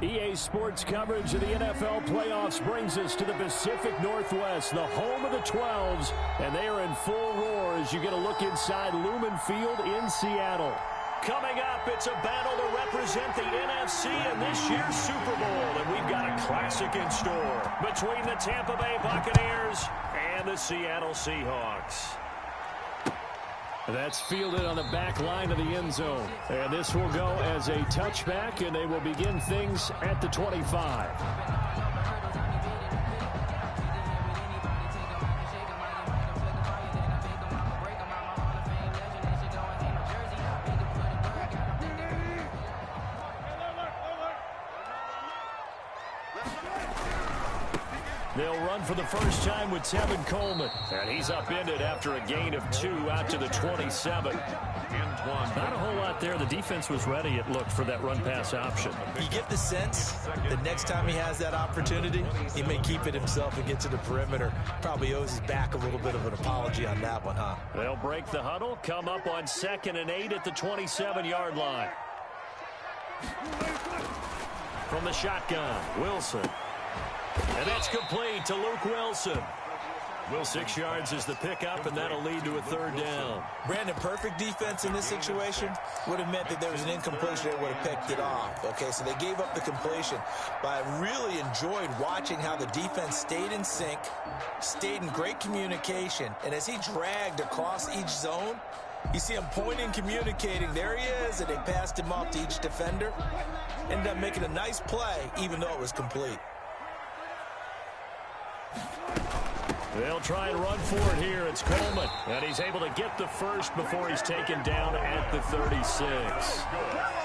EA Sports coverage of the NFL playoffs brings us to the Pacific Northwest, the home of the 12s, and they are in full roar as you get a look inside Lumen Field in Seattle. Coming up, it's a battle to represent the NFC in this year's Super Bowl, and we've got a classic in store between the Tampa Bay Buccaneers and the Seattle Seahawks. That's fielded on the back line of the end zone. And this will go as a touchback, and they will begin things at the 25. They'll run for the first time with Tevin Coleman. And he's upended after a gain of 2 out to the 27. Not a whole lot there. The defense was ready, it looked, for that run-pass option. You get the sense the next time he has that opportunity, he may keep it himself and get to the perimeter. Probably owes his back a little bit of an apology on that one, huh? They'll break the huddle, come up on 2nd and 8 at the 27-yard line. From the shotgun, Wilson. And that's complete to Luke Wilson. 6 yards is the pickup, and that'll lead to a 3rd down. Brandon, perfect defense in this situation would have meant that there was an incompletion that would have picked it off. Okay, so they gave up the completion. But I really enjoyed watching how the defense stayed in sync, stayed in great communication, and as he dragged across each zone, you see him pointing, communicating. There he is, and they passed him off to each defender. Ended up making a nice play, even though it was complete. They'll try and run for it here. It's Coleman, and he's able to get the first before he's taken down at the 36.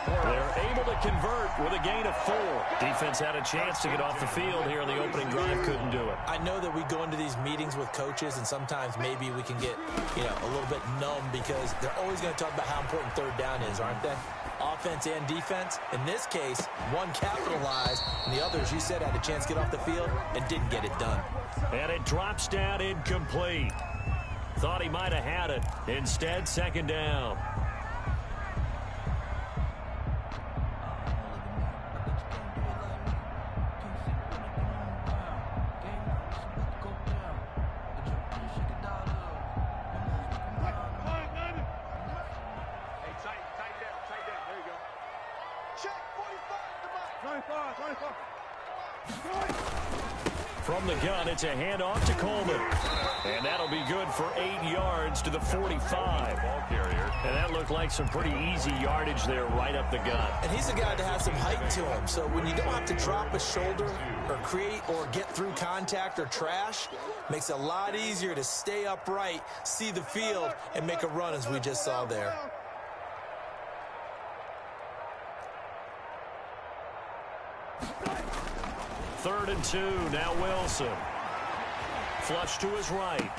They're able to convert with a gain of 4. Defense had a chance to get off the field here on the opening drive, couldn't do it. I know that we go into these meetings with coaches, and sometimes maybe we can get, a little bit numb because they're always going to talk about how important 3rd down is, aren't they? Offense and defense. In this case, one capitalized, and the others, you said, had a chance to get off the field and didn't get it done. And it drops down incomplete. Thought he might have had it. Instead, 2nd down. From the gun, it's a handoff to Coleman. And that'll be good for 8 yards to the 45. And that looked like some pretty easy yardage there right up the gut. And he's a guy that has some height to him. So when you don't have to drop a shoulder or create or get through contact or trash, makes it a lot easier to stay upright, see the field, and make a run as we just saw there. Third and 2, now Wilson. Flush to his right.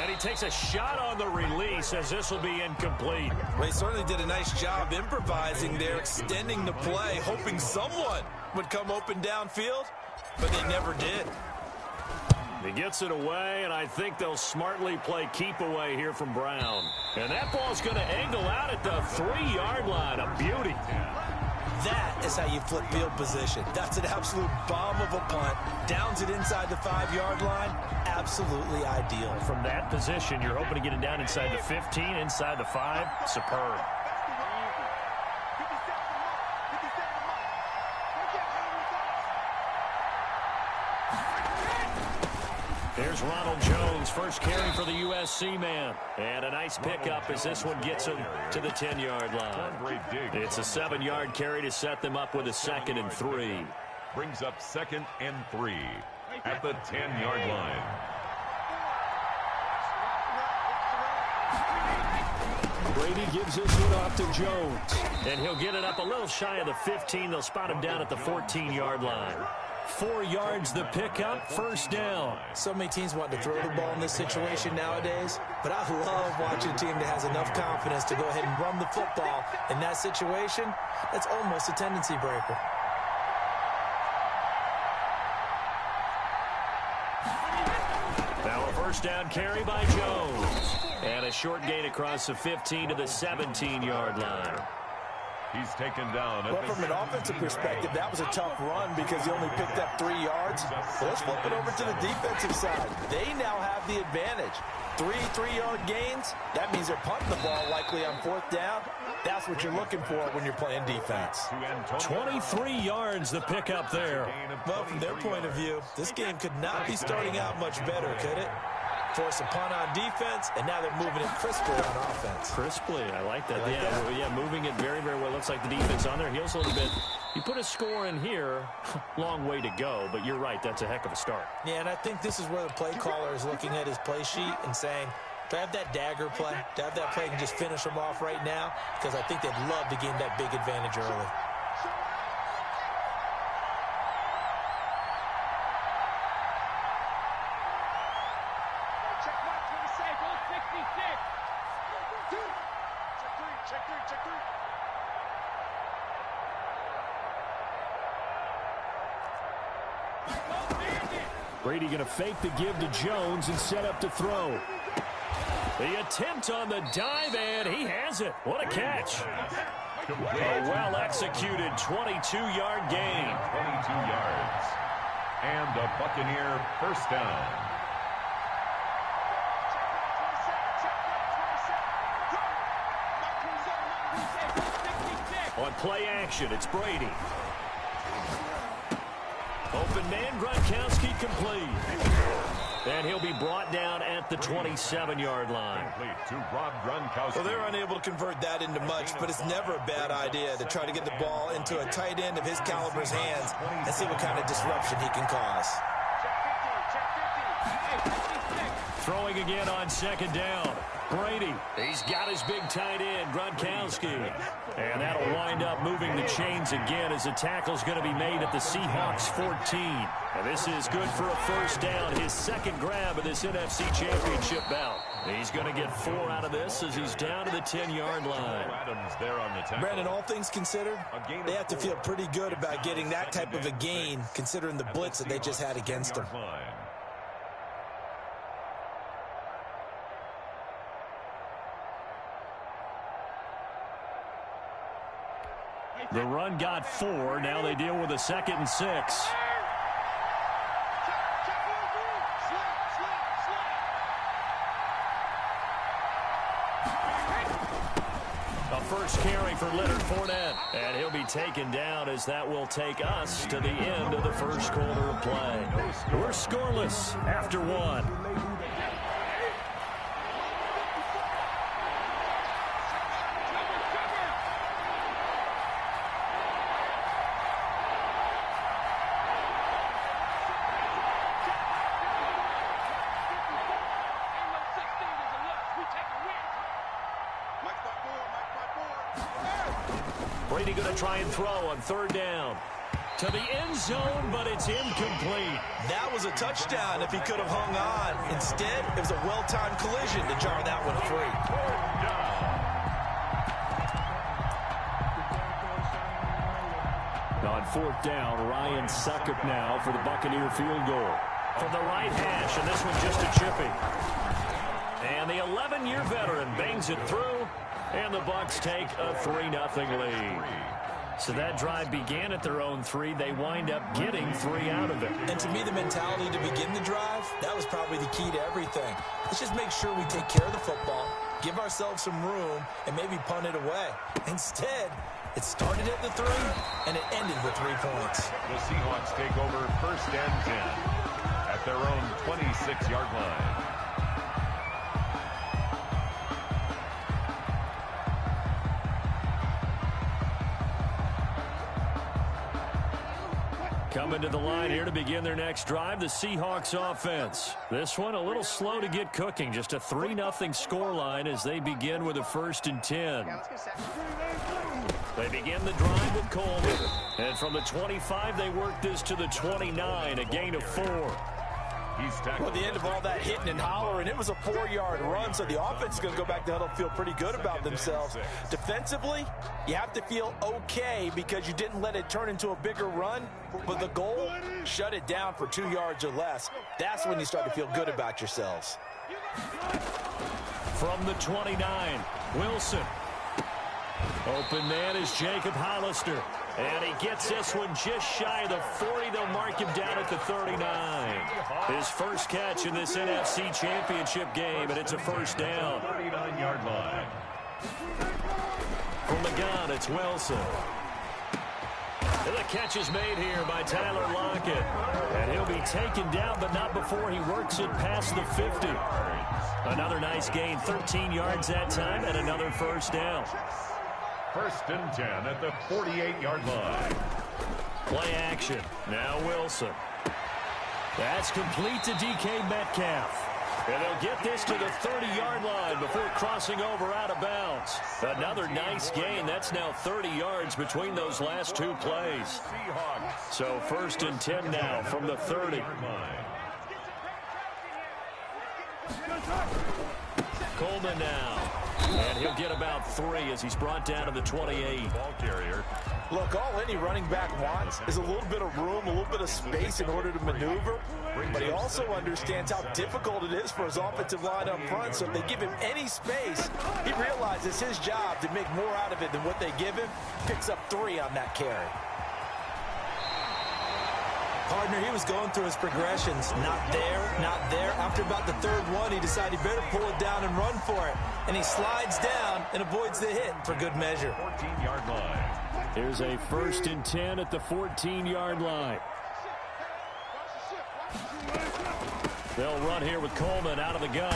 And he takes a shot on the release as this will be incomplete. Well, he certainly did a nice job improvising there, extending the play, hoping someone would come open downfield, but they never did. He gets it away, and I think they'll smartly play keep away here from Brown. And that ball's going to angle out at the 3-yard line. A beauty. That is how you flip field position. That's an absolute bomb of a punt. Downs it inside the 5-yard line. Absolutely ideal. From that position, you're hoping to get it down inside the 15, inside the 5. Superb. Here's Ronald Jones, first carry for the USC man. And a nice pickup as this one gets him to the 10-yard line. It's a 7-yard carry to set them up with a 2nd and 3. Brings up 2nd and 3 at the 10-yard line. Brady gives this one off to Jones. And he'll get it up a little shy of the 15. They'll spot him down at the 14-yard line. 4 yards the pickup, 1st down. So many teams want to throw the ball in this situation nowadays, but I love watching a team that has enough confidence to go ahead and run the football. In that situation, that's almost a tendency breaker. Now a 1st down carry by Jones. And a short gain across the 15 to the 17-yard line. He's taken down. Well, from an offensive perspective, that was a tough run because he only picked up 3 yards. But let's flip it over to the defensive side. They now have the advantage. 3 3-yard gains. That means they're punting the ball likely on 4th down. That's what you're looking for when you're playing defense. 23 yards the pickup there. Well, from their point of view, this game could not be starting out much better, could it? Force a punt on defense, and now they're moving it crisply on offense. Crisply, I like that. Like that? Yeah, moving it very, very well. Looks like the defense on their heels a little bit. You put a score in here, long way to go, but you're right, that's a heck of a start. Yeah, and I think this is where the play caller is looking at his play sheet and saying, do I have that dagger play? Do I have that play and just finish them off right now? Because I think they'd love to gain that big advantage early. Brady going to fake the give to Jones and set up to throw. The attempt on the dive, and he has it. What a catch. A well-executed 22-yard gain. 22 yards. And a Buccaneer first down. On play action, it's Brady. Open man, Gronkowski complete. And he'll be brought down at the 27-yard line. To Rob Gronkowski. Well, they're unable to convert that into much, but it's never a bad idea to try to get the ball into a tight end of his caliber's hands and see what kind of disruption he can cause. Throwing again on 2nd down. Brady, he's got his big tight end, Gronkowski. And that'll wind up moving the chains again as the tackle's going to be made at the Seahawks 14. And this is good for a first down, his 2nd grab of this NFC Championship bout. He's going to get 4 out of this as he's down to the 10-yard line. Brandon, all things considered, they have to feel pretty good about getting that type of a gain considering the blitz that they just had against them. The run got 4. Now they deal with a 2nd and 6. A first carry for Leonard Fournette. And he'll be taken down as that will take us to the end of the first quarter of play. We're scoreless after 1. Brady going to try and throw on 3rd down. To the end zone, but it's incomplete. That was a touchdown if he could have hung on. Instead, it was a well-timed collision to jar that one free. On 4th down, Ryan Succop now for the Buccaneer field goal. From the right hash, and this one just a chippy. And the 11-year veteran bangs it through. And the Bucs take a 3-0 lead. So that drive began at their own 3. They wind up getting 3 out of it. And to me, the mentality to begin the drive, that was probably the key to everything. Let's just make sure we take care of the football, give ourselves some room, and maybe punt it away. Instead, it started at the 3, and it ended with 3 points. The Seahawks take over 1st and 10 at their own 26-yard line. Coming to the line here to begin their next drive, the Seahawks offense. This one a little slow to get cooking. Just a 3-0 scoreline as they begin with a 1st and 10. They begin the drive with Coleman. And from the 25, they work this to the 29, a gain of 4. Well, at the end of all that hitting and hollering, it was a 4-yard run, so the offense is going to go back to huddle and feel pretty good about themselves. Defensively, you have to feel okay because you didn't let it turn into a bigger run, but the goal, shut it down for 2 yards or less. That's when you start to feel good about yourselves. From the 29, Wilson. Open man is Jacob Hollister. And he gets this one just shy of the 40. They'll mark him down at the 39. His first catch in this NFC Championship game, and it's a first down. 39-yard line. From the gun, it's Wilson. And the catch is made here by Tyler Lockett. And he'll be taken down, but not before he works it past the 50. Another nice gain, 13 yards that time, and another first down. First and 10 at the 48-yard line. Play action. Now Wilson. That's complete to DK Metcalf. And they'll get this to the 30-yard line before crossing over out of bounds. Another nice gain. That's now 30 yards between those last two plays. So first and 10 now from the 30. Coleman now. And he'll get about 3 as he's brought down to the 28. Ball carrier. Look, all any running back wants is a little bit of room, a little bit of space in order to maneuver. But he also understands how difficult it is for his offensive line up front. So if they give him any space, he realizes his job to make more out of it than what they give him. Picks up 3 on that carry. Partner, he was going through his progressions. Not there, not there. After about the third one, he decided he better pull it down and run for it. And he slides down and avoids the hit for good measure. 14-yard line. Here's a first and 10 at the 14-yard line. They'll run here with Coleman out of the gun.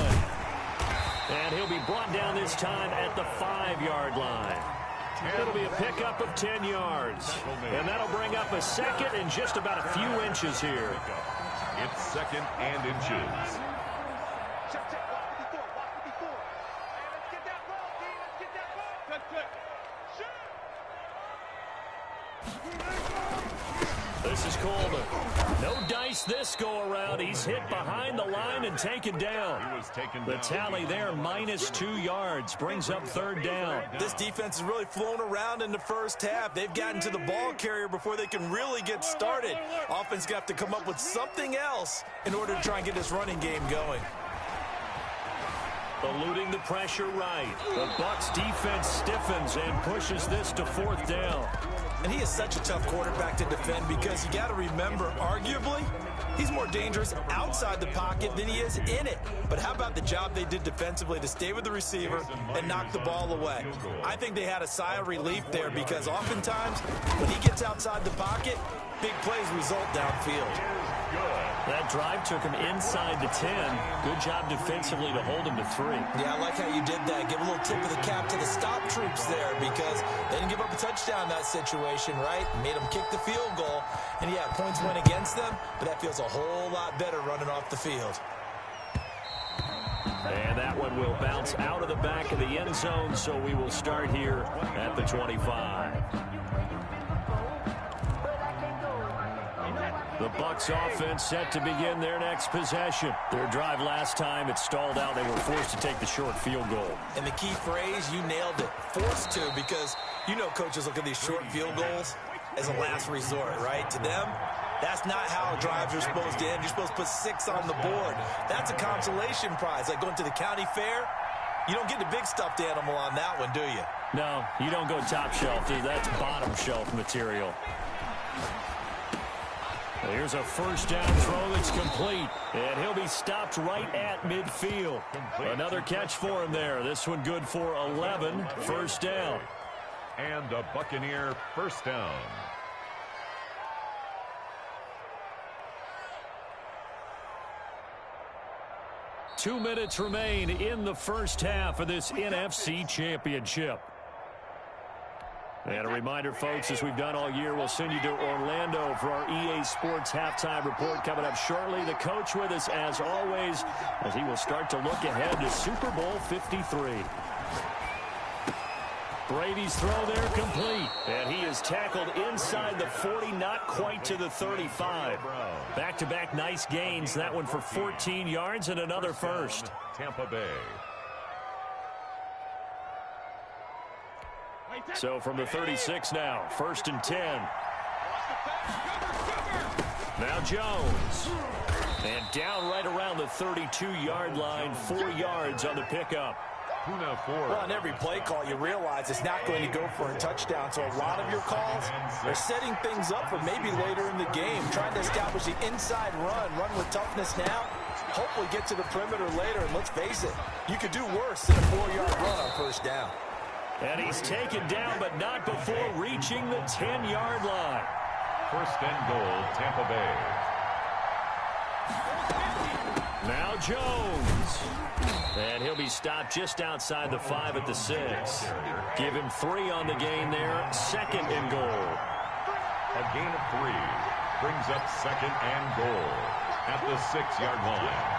And he'll be brought down this time at the 5-yard line. It'll be a pickup of 10 yards. And that'll bring up a second and just about a few inches here. It's second and inches. This is Coleman. No dice this go around. He's hit behind the line and taken down. The tally there, -2 yards, brings up third down. This defense has really flown around in the first half. They've gotten to the ball carrier before they can really get started. Offense got to come up with something else in order to try and get this running game going. Eluding the pressure right. The Bucs defense stiffens and pushes this to fourth down. And he is such a tough quarterback to defend because you got to remember, arguably, he's more dangerous outside the pocket than he is in it. But how about the job they did defensively to stay with the receiver and knock the ball away? I think they had a sigh of relief there because oftentimes when he gets outside the pocket, big plays result downfield. That drive took him inside the 10. Good job defensively to hold him to 3. Yeah, I like how you did that. Give a little tip of the cap to the stop troops there because they didn't give up a touchdown in that situation, right? Made them kick the field goal. And, yeah, points went against them, but that feels a whole lot better running off the field. And that one will bounce out of the back of the end zone, so we will start here at the 25. The Bucs offense set to begin their next possession. Their drive last time, it stalled out. They were forced to take the short field goal. And the key phrase, you nailed it. Forced to, because you know coaches look at these short field goals as a last resort, right? To them, that's not how drives are supposed to end. You're supposed to put 6 on the board. That's a consolation prize. Like going to the county fair, you don't get the big stuffed animal on that one, do you? No, you don't go top shelf. That's bottom shelf material. Here's a first down throw that's complete, and he'll be stopped right at midfield. Another catch for him there. This one good for 11, first down. And a Buccaneer first down. Two minutes remain in the first half of this NFC Championship. And a reminder, folks, as we've done all year, we'll send you to Orlando for our EA Sports halftime report coming up shortly. The coach with us, as always, as he will start to look ahead to Super Bowl 53. Brady's throw there complete. And he is tackled inside the 40, not quite to the 35. Back-to-back nice gains. That one for 14 yards and another first. Tampa Bay. So from the 36 now, first and 10. Now Jones. And down right around the 32-yard line, 4 yards on the pickup. Well, on every play call, you realize it's not going to go for a touchdown. So a lot of your calls are setting things up for maybe later in the game, trying to establish the inside run with toughness now, hopefully get to the perimeter later. And let's face it, you could do worse than a 4-yard run on first down. And he's taken down, but not before reaching the 10-yard line. First and goal, Tampa Bay. Now Jones. And he'll be stopped just outside the 5 at the 6. Give him 3 on the gain there. Second and goal. A gain of 3 brings up second and goal at the 6-yard line.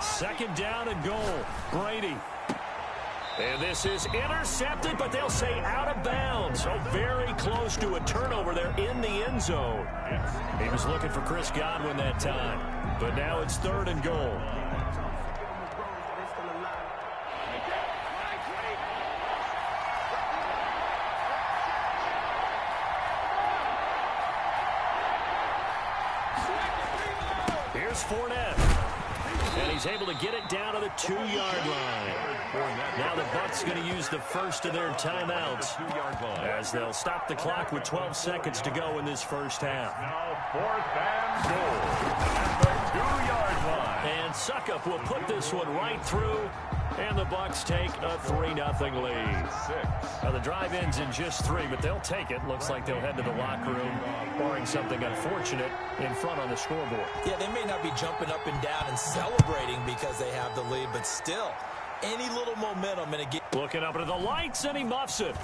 Second down and goal. Brady. And this is intercepted, but they'll say out of bounds. So very close to a turnover there in the end zone. He was looking for Chris Godwin that time. But now it's third and goal. Here's Fournette. And he's able to get it down to the 2-yard line. Now the Bucs going to use the first of their timeouts as they'll stop the clock with 12 seconds to go in this first half. Now fourth and goal at the 2-yard line. And Suckup will put this one right through, and the Bucs take a 3-0 lead. Now the drive ends in just 3, but they'll take it. Looks like they'll head to the locker room, barring something unfortunate in front on the scoreboard. Yeah, they may not be jumping up and down and celebrating because they have the lead, but still, any little momentum in a game. Looking up into the lights, and he muffs it.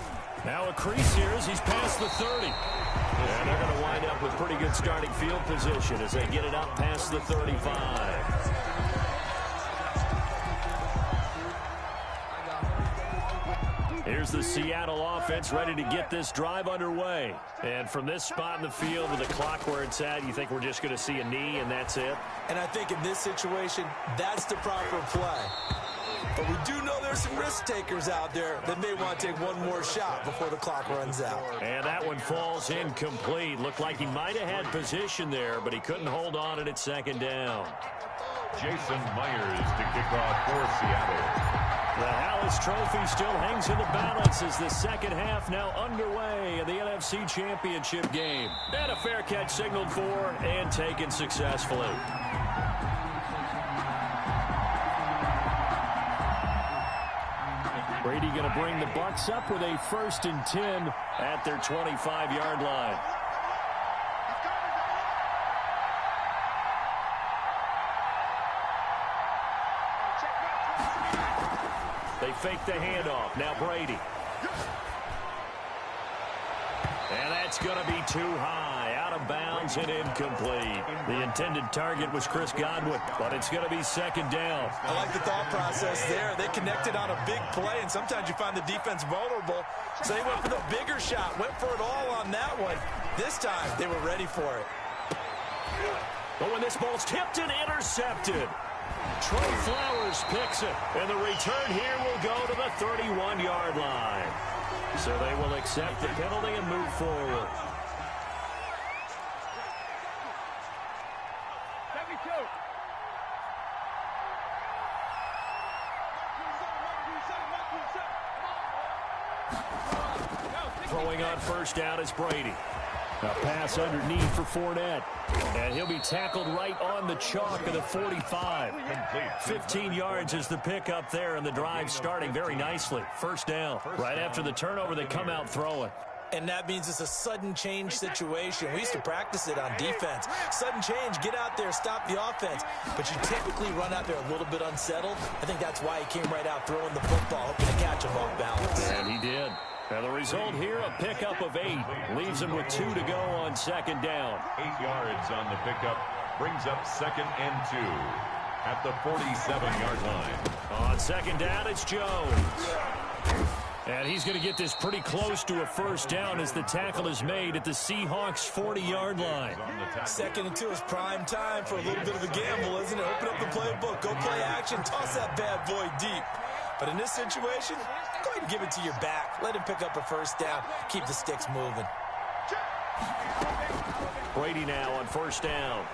Now a crease here as he's past the 30. And they're going to wind up with pretty good starting field position as they get it up past the 35. Here's the Seattle offense ready to get this drive underway. And from this spot in the field with the clock where it's at, you think we're just going to see a knee and that's it? And I think in this situation, that's the proper play. But we do know there's some risk takers out there that may want to take one more shot before the clock runs out. And that one falls incomplete. Looked like he might have had position there, but he couldn't hold on it at second down. Jason Myers to kick off for Seattle. The Hallis Trophy still hangs in the balance as the second half now underway in the NFC Championship game. And a fair catch signaled for and taken successfully. Brady going to bring the Bucs up with a 1st and 10 at their 25-yard line. They fake the handoff. Now Brady. And that's going to be too high. Out of bounds and incomplete. The intended target was Chris Godwin, but it's going to be second down. I like the thought process there. They connected on a big play, and sometimes you find the defense vulnerable. So they went for the bigger shot, went for it all on that one. This time, they were ready for it. But when this ball's tipped and intercepted, Trey Flowers picks it, and the return here will go to the 31-yard line. So they will accept the penalty and move forward. Throwing on first down is Brady. A pass underneath for Fournette. And he'll be tackled right on the chalk of the 45. 15 yards is the pickup there, and the drive starting very nicely. First down. Right after the turnover, they come out throwing. And that means it's a sudden change situation. We used to practice it on defense. Sudden change, get out there, stop the offense. But you typically run out there a little bit unsettled. I think that's why he came right out throwing the football, hoping to catch him off balance. And he did. And the result here, a pickup of 8. Leaves him with 2 to go on second down. 8 yards on the pickup. Brings up second and 2 at the 47-yard line. On second down, it's Jones. And he's going to get this pretty close to a first down as the tackle is made at the Seahawks' 40-yard line. Second and 2 is prime time for a little bit of a gamble, isn't it? Open up the playbook, go play action, toss that bad boy deep. But in this situation, go ahead and give it to your back. Let him pick up a first down. Keep the sticks moving. Brady now on first down.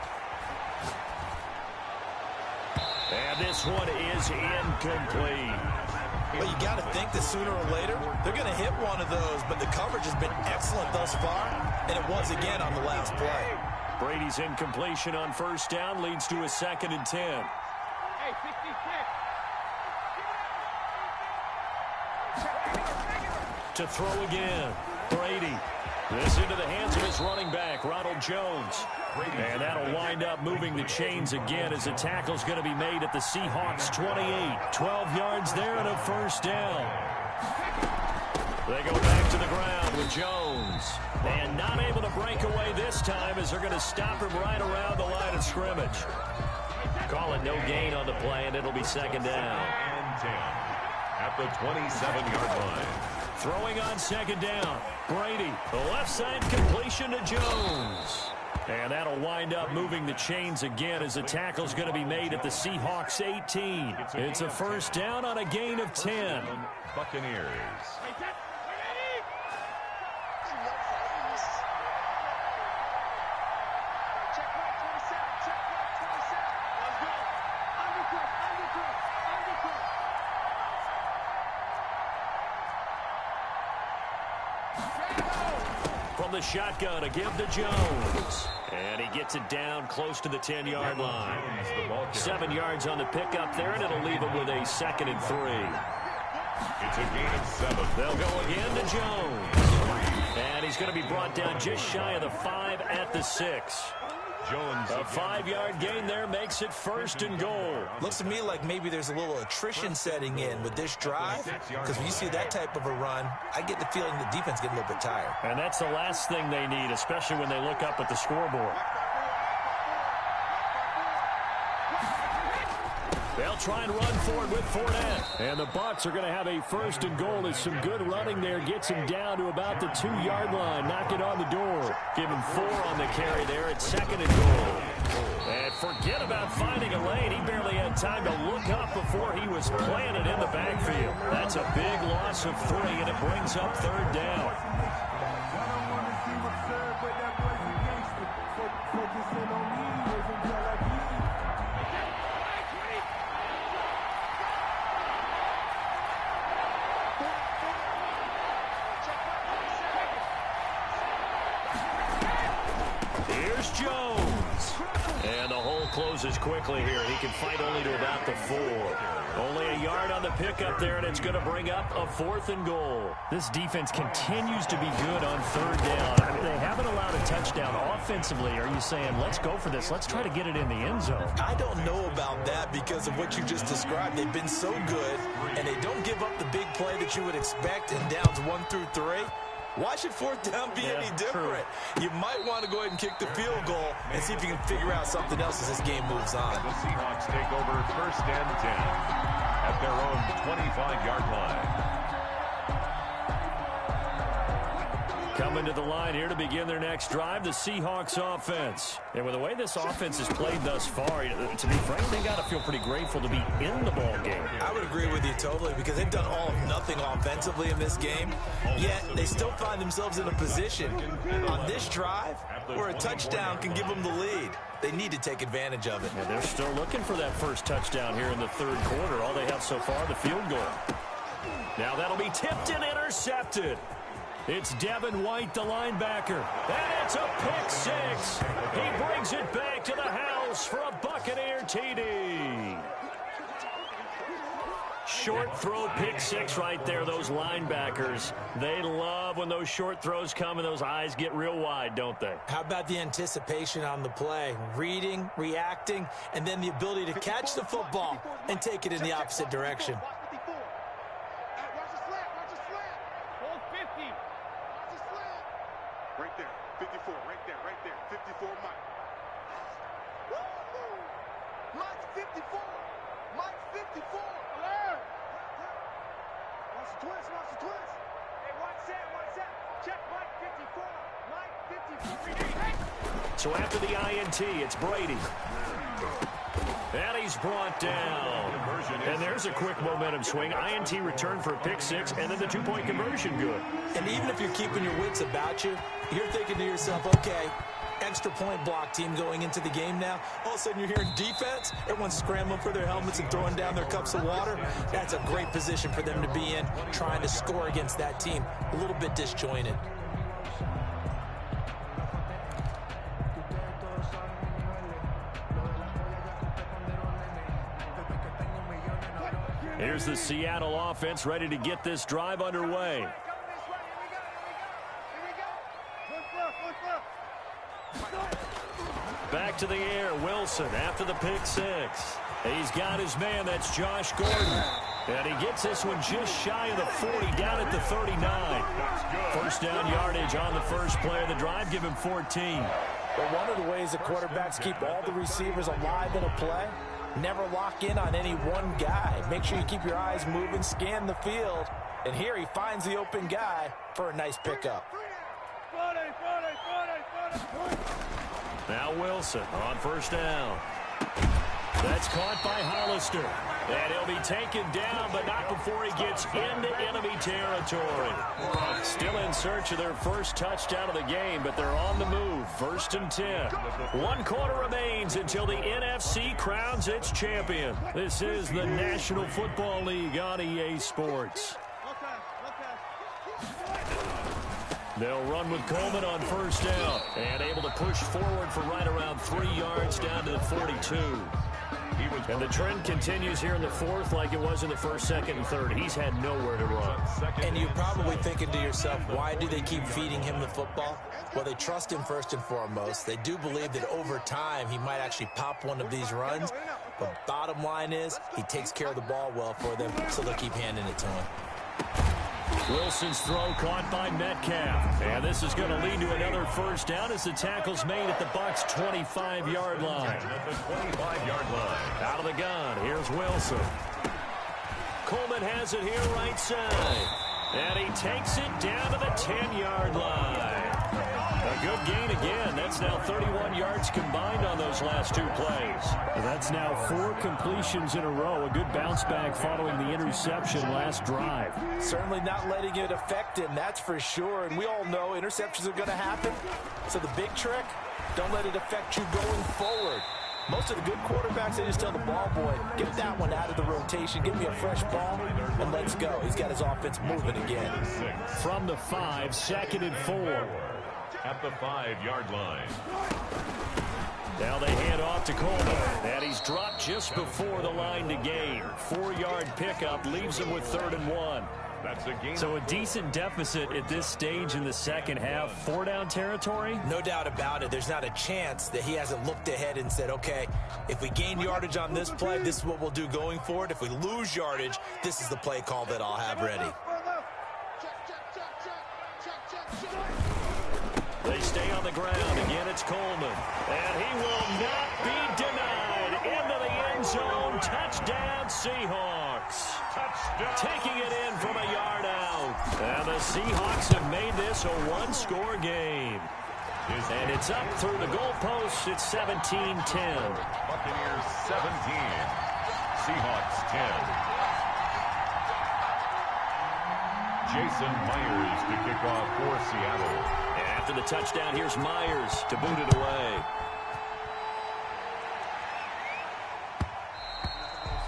And this one is incomplete. Well, you got to think that sooner or later, they're going to hit one of those, but the coverage has been excellent thus far, and it was again on the last play. Brady's incompletion on first down leads to a 2nd and 10. Hey, 66. To throw again, Brady. This into the hands of his running back, Ronald Jones. And that'll wind up moving the chains again as the tackle's going to be made at the Seahawks 28. 12 yards there and a first down. They go back to the ground with Jones. And not able to break away this time as they're going to stop him right around the line of scrimmage. Call it no gain on the play, and it'll be 2nd down. And 10 at the 27-yard line. Throwing on 2nd down. Brady, the left side completion to Jones. And that'll wind up moving the chains again as the tackle's going to be made at the Seahawks 18. It's a first down on a gain of 10. Buccaneers. From the shotgun, a give to Jones. And he gets it down close to the 10-yard line. 7 yards on the pickup there, and it'll leave him with a 2nd and 3. It's a gain of 7. They'll go again to Jones. And he's going to be brought down just shy of the 5 at the 6. Jones. A 5-yard gain there makes it 1st and goal. Looks to me like maybe there's a little attrition setting in with this drive, because when you see that type of a run, I get the feeling the defense getting a little bit tired. And that's the last thing they need, especially when they look up at the scoreboard. They'll try and run forward with Fournette. And the Bucs are going to have a 1st and goal as some good running there gets him down to about the 2-yard line. Knock it on the door. Give him 4 on the carry there at 2nd and goal. And forget about finding a lane. He barely had time to look up before he was planted in the backfield. That's a big loss of 3, and it brings up 3rd down. Jones. And the hole closes quickly here. He can fight only to about the 4. Only a yard on the pickup there, and it's going to bring up a 4th and goal. This defense continues to be good on 3rd down. I mean, they haven't allowed a touchdown offensively. Are you saying, let's go for this? Let's try to get it in the end zone. I don't know about that because of what you just described. They've been so good, and they don't give up the big play that you would expect in downs 1 through 3. Why should 4th down be any different? True. You might want to go ahead and kick the field goal and see if you can figure out something else as this game moves on. The Seahawks take over 1st and 10 at their own 25-yard line. Coming to the line here to begin their next drive, the Seahawks offense. And with the way this offense has played thus far, to be frank, they got to feel pretty grateful to be in the ball game. I would agree with you totally because they've done all of nothing offensively in this game, yet they still find themselves in a position on this drive where a touchdown can give them the lead. They need to take advantage of it. And they're still looking for that first touchdown here in the 3rd quarter. All they have so far, the field goal. Now that'll be tipped and intercepted. It's Devin White, the linebacker. And it's a pick 6. He brings it back to the house for a Buccaneer TD. Short throw pick 6 right there, those linebackers. They love when those short throws come and those eyes get real wide, don't they? How about the anticipation on the play? Reading, reacting, and then the ability to catch the football and take it in the opposite direction. Right there, 54, right there, 54, Mike. Mike's 54, Mike's 54. Yeah. Watch the twist. Hey, watch that. Check Mike 54, Mike 54. So after the INT, it's Brady. And he's brought down. And there's a quick momentum swing. INT return for a pick 6, and then the 2-point conversion good. And even if you're keeping your wits about you, you're thinking to yourself, okay, extra point block team going into the game now. All of a sudden you're hearing defense. Everyone's scrambling for their helmets and throwing down their cups of water. That's a great position for them to be in, trying to score against that team. A little bit disjointed. Here's the Seattle offense ready to get this drive underway. Back to the air, Wilson after the pick six. He's got his man, that's Josh Gordon. And he gets this one just shy of the 40, down at the 39. First down yardage on the first play of the drive, give him 14. But one of the ways that quarterbacks keep all the receivers alive in a play, never lock in on any one guy. Make sure you keep your eyes moving, scan the field. And here he finds the open guy for a nice pickup. Now Wilson on first down. That's caught by Hollister. And he'll be taken down, but not before he gets into enemy territory. Still in search of their first touchdown of the game, but they're on the move. First and 10. 1 quarter remains until the NFC crowns its champion. This is the National Football League on EA Sports. They'll run with Coleman on first down and able to push forward for right around 3 yards down to the 42. And the trend continues here in the fourth like it was in the first, second, and third. He's had nowhere to run. And you're probably thinking to yourself, why do they keep feeding him the football? Well, they trust him first and foremost. They do believe that over time he might actually pop one of these runs. But bottom line is he takes care of the ball well for them, so they'll keep handing it to him. Wilson's throw caught by Metcalf. And this is going to lead to another first down as the tackle's made at the Bucs' 25-yard line. At the 25-yard line. Out of the gun, here's Wilson. Coleman has it here right side. And he takes it down to the 10-yard line. A good gain again. That's now 31 yards combined on those last 2 plays. That's now 4 completions in a row. A good bounce back following the interception last drive. Certainly not letting it affect him, that's for sure. And we all know interceptions are going to happen. So the big trick, don't let it affect you going forward. Most of the good quarterbacks, they just tell the ball boy, get that one out of the rotation, give me a fresh ball, and let's go. He's got his offense moving again. From the 5, second and 4. At the 5-yard line. Now they hand off to Coleman, and he's dropped just before the line to gain. 4-yard pickup leaves him with 3rd and 1. That's a gain. So a decent deficit at this stage in the second half. 4-down territory? No doubt about it. There's not a chance that he hasn't looked ahead and said, okay, if we gain yardage on this play, this is what we'll do going forward. If we lose yardage, this is the play call that I'll have ready. They stay on the ground. Again, it's Coleman. And he will not be denied. Into the end zone. Touchdown, Seahawks. Touchdown. Taking it in from a yard out. And the Seahawks have made this a 1-score game. And it's up through the goalposts. It's 17-10. Buccaneers 17. Seahawks 10. Jason Myers to kick off for Seattle. After the touchdown, here's Myers to boot it away.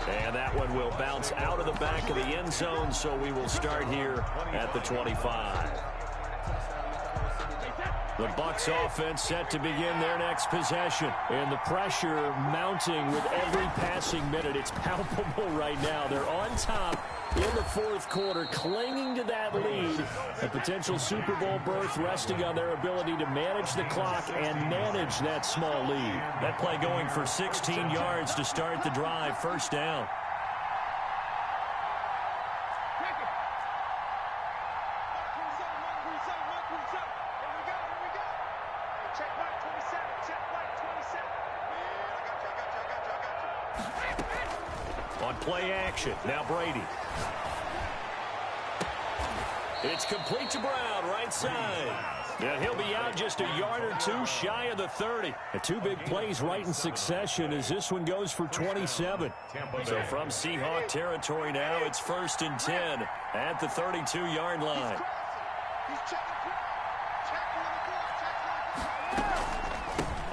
And that one will bounce out of the back of the end zone, so we will start here at the 25. The Bucs offense set to begin their next possession. And the pressure mounting with every passing minute. It's palpable right now. They're on top in the fourth quarter, clinging to that lead. A potential Super Bowl berth resting on their ability to manage the clock and manage that small lead. That play going for 16 yards to start the drive. First down. On play action, now Brady. It's complete to Brown, right side. And he'll be out just a yard or 2 shy of the 30. The 2 big plays right in succession as this one goes for 27. So from Seahawk territory now, it's 1st and 10 at the 32-yard line.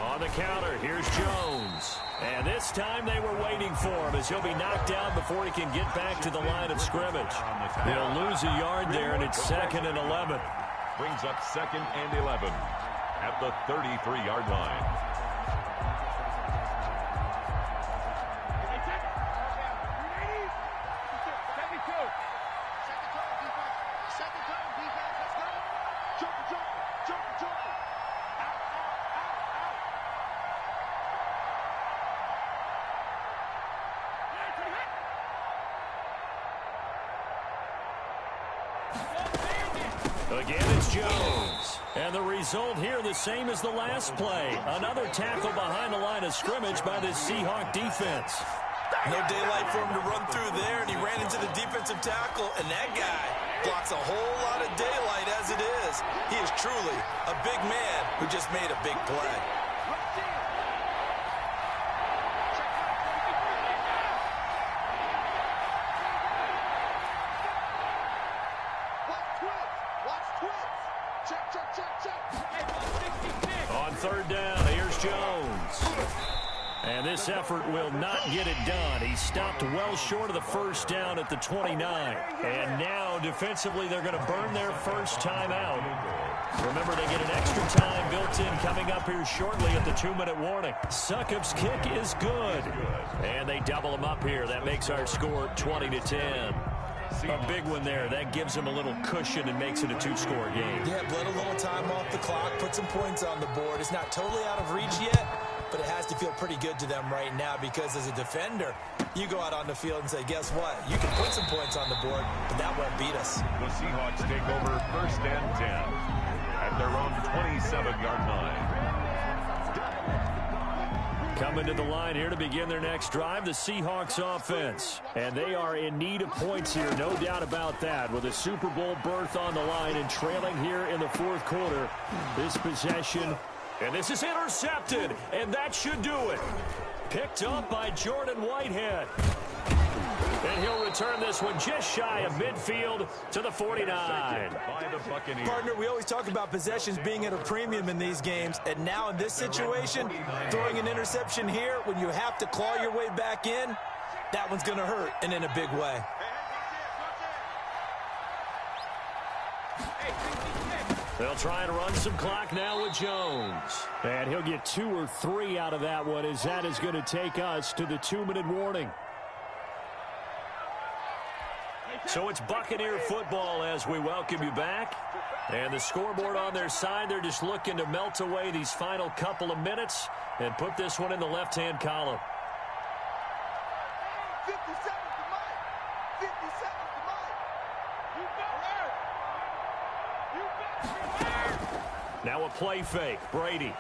On the counter, here's Jones. And this time they were waiting for him as he'll be knocked down before he can get back to the line of scrimmage. He'll lose a yard there, and it's 2nd and 11. Brings up 2nd and 11 at the 33-yard line. Again, it's Jones. And the result here the same as the last play. Another tackle behind the line of scrimmage by this Seahawk defense. No daylight for him to run through there, and he ran into the defensive tackle, and that guy blocks a whole lot of daylight as it is. He is truly a big man who just made a big play. On 3rd down, here's Jones. And this effort will not get it done. He stopped well short of the 1st down at the 29. And now, defensively, they're going to burn their first time out. Remember, they get an extra time built in coming up here shortly at the 2-minute warning. Succop's kick is good. And they double him up here. That makes our score 20-10. A big one there. That gives them a little cushion and makes it a 2-score game. Yeah, let a little time off the clock, put some points on the board. It's not totally out of reach yet, but it has to feel pretty good to them right now because as a defender, you go out on the field and say, guess what? You can put some points on the board, but that won't beat us. The Seahawks take over 1st and 10 at their own 27-yard line. Coming to the line here to begin their next drive, the Seahawks offense. And they are in need of points here, no doubt about that. With a Super Bowl berth on the line and trailing here in the 4th quarter. This possession, and this is intercepted, and that should do it. Picked up by Jordan Whitehead. And he'll return this one just shy of midfield to the 49. Partner, we always talk about possessions being at a premium in these games, and now in this situation, throwing an interception here when you have to claw your way back in, that one's going to hurt, and in a big way. They'll try and run some clock now with Jones. And he'll get 2 or 3 out of that one as that is going to take us to the 2-minute warning. So it's Buccaneer football as we welcome you back. And the scoreboard on their side, they're just looking to melt away these final couple of minutes and put this one in the left-hand column. 50 seconds to Mike. 50 seconds to Mike. You bet. Now a play fake. Brady.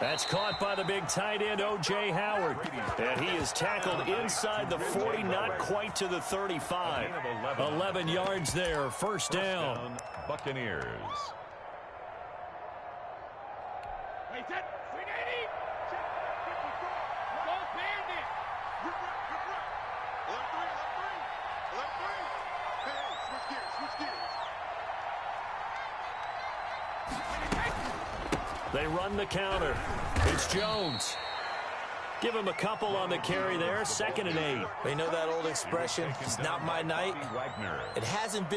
That's caught by the big tight end, O.J. Howard. And he is tackled inside the 40, not quite to the 35. 11 yards there, 1st down. Buccaneers. They run the counter. It's Jones. Give him a couple on the carry there. 2nd and 8. They know that old expression, it's not my night. It hasn't been.